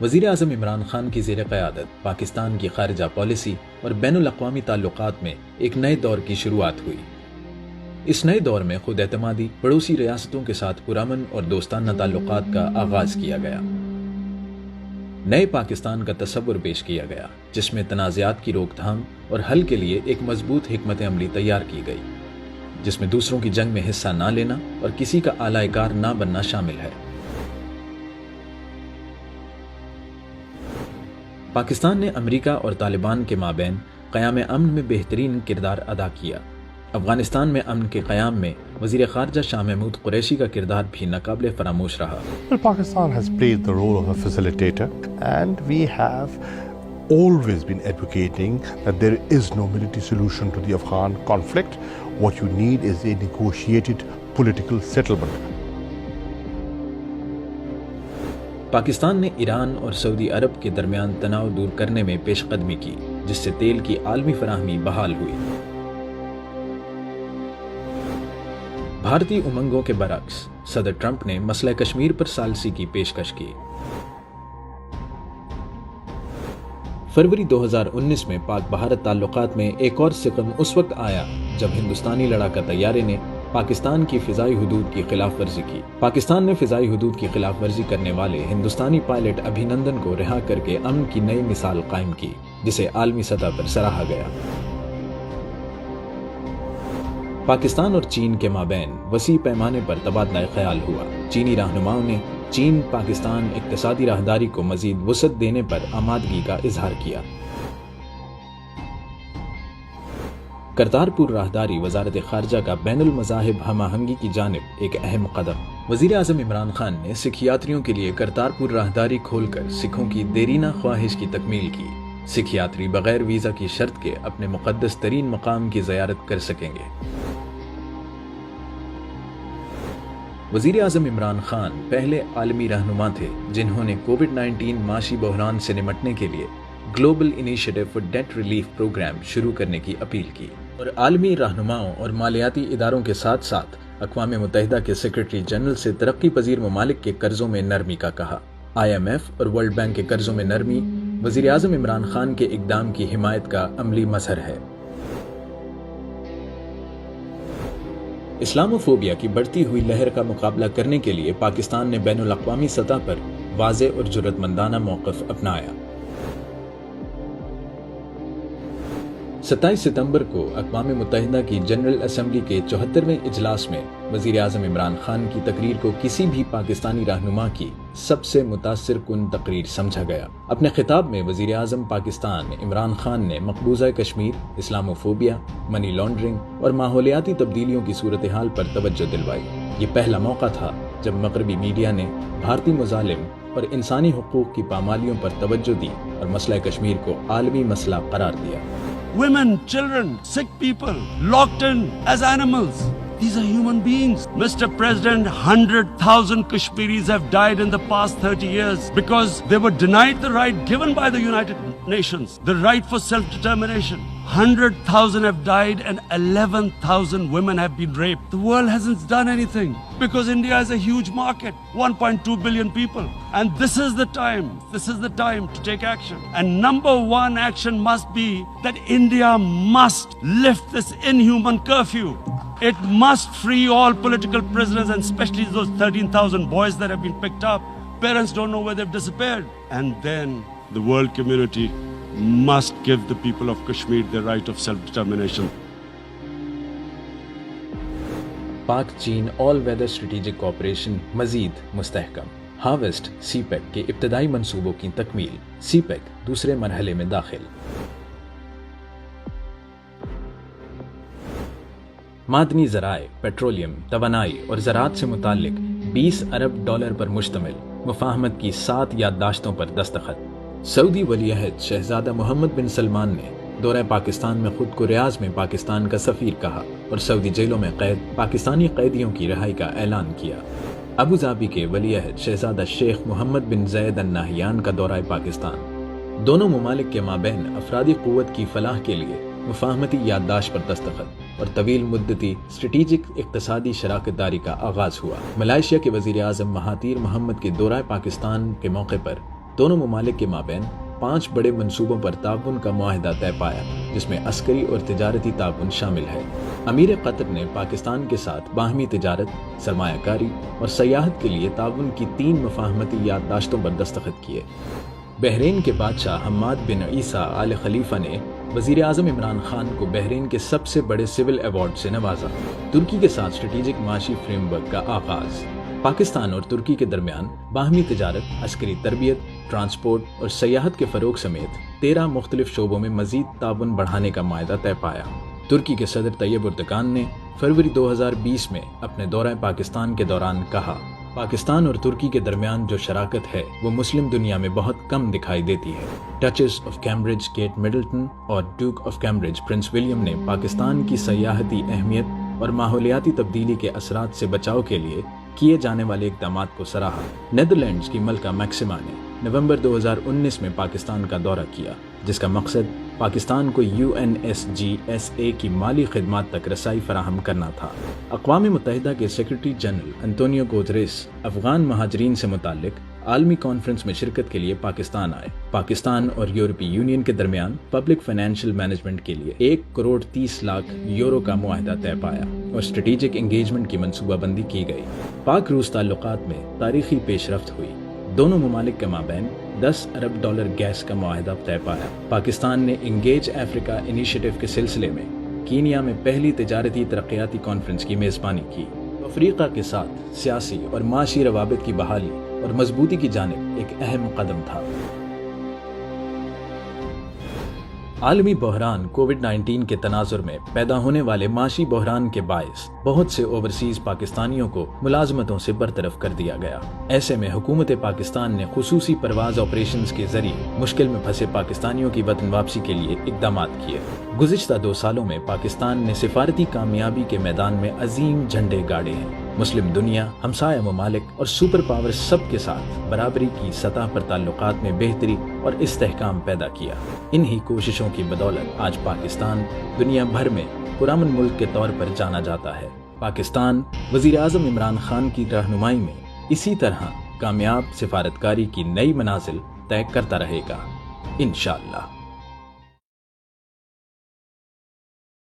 وزیر اعظم عمران خان کی زیر قیادت پاکستان کی خارجہ پالیسی اور بین الاقوامی تعلقات میں ایک نئے دور کی شروعات ہوئی۔ اس نئے دور میں خود اعتمادی پڑوسی ریاستوں کے ساتھ پرامن اور دوستانہ تعلقات کا آغاز کیا گیا۔ نئے پاکستان کا تصور پیش کیا گیا جس میں تنازعات کی روک تھام اور حل کے لیے ایک مضبوط حکمت عملی تیار کی گئی، جس میں دوسروں کی جنگ میں حصہ نہ لینا اور کسی کا آلائے کار نہ بننا شامل ہے۔ پاکستان نے امریکہ اور طالبان کے مابین قیام امن میں بہترین کردار ادا کیا۔ افغانستان میں امن کے قیام میں وزیر خارجہ شاہ محمود قریشی کا کردار بھی ناقابل فراموش رہا۔ Well, Pakistan has played the role of a facilitator, and we have always been advocating that there is no military solution to the Afghan conflict. What you need is a negotiated political settlement. Pakistan نے ایران اور سعودی عرب کے درمیان تناؤ دور کرنے میں پیش قدمی کی، جس سے تیل کی عالمی فراہمی بحال ہوئی۔ بھارتی امنگوں کے برعکس صدر ٹرمپ نے مسئلہ کشمیر پر ثالثی کی پیشکش کی۔ فروری 2019 میں پاک بھارت تعلقات میں ایک اور سقم اس وقت آیا جب ہندوستانی لڑاکا طیارے نے پاکستان کی فضائی حدود کی خلاف ورزی کی۔ پاکستان نے فضائی حدود کی خلاف ورزی کرنے والے ہندوستانی پائلٹ ابھینندن کو رہا کر کے امن کی نئی مثال قائم کی، جسے عالمی سطح پر سراہا گیا۔ پاکستان اور چین کے مابین وسیع پیمانے پر تبادلہ خیال ہوا۔ چینی رہنماؤں نے چین پاکستان اقتصادی راہداری کو مزید وسعت دینے پر آمادگی کا اظہار کیا۔ کرتارپور راہداری وزارت خارجہ کا بین المذاہب ہم آہنگی کی جانب ایک اہم قدم۔ وزیر اعظم عمران خان نے سکھ یاتریوں کے لیے کرتارپور راہداری کھول کر سکھوں کی دیرینہ خواہش کی تکمیل کی۔ سکھ یاتری بغیر ویزا کی شرط کے اپنے مقدس ترین مقام کی زیارت کر سکیں گے۔ وزیر اعظم عمران خان پہلے عالمی رہنما تھے جنہوں نے کووڈ-19 معاشی بحران سے نمٹنے کے لیے global initiative for debt relief program شروع کرنے کی اپیل کی، اور عالمی رہنماؤں اور مالیاتی اداروں کے ساتھ ساتھ اقوام متحدہ کے سیکرٹری جنرل سے ترقی پذیر ممالک کے قرضوں میں نرمی کا کہا۔ IMF اور ورلڈ بینک کے قرضوں میں نرمی وزیر اعظم عمران خان کے اقدام کی حمایت کا عملی مظہر ہے۔ اسلاموفوبیا کی بڑھتی ہوئی لہر کا مقابلہ کرنے کے لیے پاکستان نے بین الاقوامی سطح پر واضح اور جرأتمندانہ موقف اپنایا۔ 27 ستمبر کو اقوام متحدہ کی جنرل اسمبلی کے 74ویں اجلاس میں وزیر اعظم عمران خان کی تقریر کو کسی بھی پاکستانی رہنما کی سب سے متاثر کن تقریر سمجھا گیا۔ اپنے خطاب میں وزیر اعظم پاکستان عمران خان نے مقبوضہ کشمیر، اسلاموفوبیا، منی لانڈرنگ اور ماحولیاتی تبدیلیوں کی صورتحال پر توجہ دلوائی۔ یہ پہلا موقع تھا جب مغربی میڈیا نے بھارتی مظالم اور انسانی حقوق کی پامالیوں پر توجہ دی اور مسئلہ کشمیر کو عالمی مسئلہ قرار دیا۔ Women, children, sick people, locked in as animals. These are human beings. Mr. President, 100,000 Kashmiris have died in the past 30 years because they were denied the right given by the United Nations, the right for self-determination. 100,000 have died and 11,000 women have been raped. The world hasn't done anything because India is a huge market, 1.2 billion people. And this is the time to take action. And number one action must be that India must lift this inhuman curfew. It must free all political prisoners, and especially those 13,000 boys that have been picked up. Parents don't know where they've disappeared. And then the world community must give the people of Kashmir the right of self-determination. پاک چین آل weather strategic cooperation مزید مستحکم۔ Harvest سی pack کے ابتدائی منصوبوں کی تکمیل، سی pack دوسرے مرحلے میں داخل۔ معدنی ذرائع، پیٹرولیم، توانائی اور زراعت سے متعلق $20 ارب پر مشتمل مفاہمت کی 7 یادداشتوں پر دستخط۔ سعودی ولی عہد شہزادہ محمد بن سلمان نے دورہ پاکستان میں خود کو ریاض میں پاکستان کا سفیر کہا اور سعودی جیلوں میں قید پاکستانی قیدیوں کی رہائی کا اعلان کیا۔ ابو ظبی کے ولی عہد شہزادہ شیخ محمد بن زید النہیان کا دورہ پاکستان۔ دونوں ممالک کے مابین افرادی قوت کی فلاح کے لیے مفاہمتی یادداشت پر دستخط اور طویل مدتی اسٹریٹجک اقتصادی شراکت داری کا آغاز ہوا۔ ملائیشیا کے وزیر اعظم مہاتیر محمد کے دورہ پاکستان کے موقع پر دونوں ممالک کے مابین 5 بڑے منصوبوں پر تعاون کا معاہدہ طے پایا، جس میں عسکری اور تجارتی تعاون شامل ہے۔ امیر قطر نے پاکستان کے ساتھ باہمی تجارت، سرمایہ کاری اور سیاحت کے لیے تعاون کی 3 مفاہمتی یادداشتوں پر دستخط کیے۔ بحرین کے بادشاہ حماد بن عیسیٰ آل خلیفہ نے وزیر اعظم عمران خان کو بحرین کے سب سے بڑے سول ایوارڈ سے نوازا۔ ترکی کے ساتھ اسٹریٹجک معاشی فریم ورک کا آغاز۔ پاکستان اور ترکی کے درمیان باہمی تجارت، عسکری تربیت، ٹرانسپورٹ اور سیاحت کے فروغ سمیت 13 مختلف شعبوں میں مزید تعاون بڑھانے کا معاہدہ طے پایا۔ ترکی کے صدر طیب اردگان نے فروری 2020 میں اپنے دورہ پاکستان کے دوران کہا، پاکستان اور ترکی کے درمیان جو شراکت ہے وہ مسلم دنیا میں بہت کم دکھائی دیتی ہے۔ Duchess of Cambridge Kate Middleton اور duke of Cambridge prince William نے پاکستان کی سیاحتی اہمیت اور ماحولیاتی تبدیلی کے اثرات سے بچاؤ کے لیے کیے جانے والے اقدامات کو سراہا۔ نیدرلینڈز کی ملکہ میکسیما نے نومبر 2019 میں پاکستان کا دورہ کیا، جس کا مقصد پاکستان کو UNSGSA کی مالی خدمات تک رسائی فراہم کرنا تھا۔ اقوام متحدہ کے سیکرٹری جنرل انطونیو گوتریس افغان مہاجرین سے متعلق عالمی کانفرنس میں شرکت کے لیے پاکستان آئے۔ پاکستان اور یورپی یونین کے درمیان پبلک فائنینشیل مینجمنٹ کے لیے 1,30,00,000 یورو کا معاہدہ طے پایا اور اسٹریٹجک انگیجمنٹ کی منصوبہ بندی کی گئی۔ پاک روس تعلقات میں تاریخی پیش رفت ہوئی۔ دونوں ممالک کے مابین $10 ارب گیس کا معاہدہ طے پایا۔ پاکستان نے انگیج افریقہ انیشیٹو کے سلسلے میں کینیا میں پہلی تجارتی ترقیاتی کانفرنس کی میزبانی کی۔ افریقہ کے ساتھ سیاسی اور معاشی روابط کی بحالی اور مضبوطی کی جانب ایک اہم قدم تھا۔ عالمی بحران کووڈ-19 کے تناظر میں پیدا ہونے والے معاشی بحران کے باعث بہت سے اوورسیز پاکستانیوں کو ملازمتوں سے برطرف کر دیا گیا۔ ایسے میں حکومت پاکستان نے خصوصی پرواز آپریشنز کے ذریعے مشکل میں پھنسے پاکستانیوں کی وطن واپسی کے لیے اقدامات کیے۔ گزشتہ 2 سالوں میں پاکستان نے سفارتی کامیابی کے میدان میں عظیم جھنڈے گاڑے ہیں۔ مسلم دنیا، ہمسایہ ممالک اور سپر پاور سب کے ساتھ برابری کی سطح پر تعلقات میں بہتری اور استحکام پیدا کیا۔ انہی کوششوں کی بدولت آج پاکستان دنیا بھر میں پرامن ملک کے طور پر جانا جاتا ہے۔ پاکستان وزیر اعظم عمران خان کی رہنمائی میں اسی طرح کامیاب سفارتکاری کی نئی منازل طے کرتا رہے گا، انشاءاللہ۔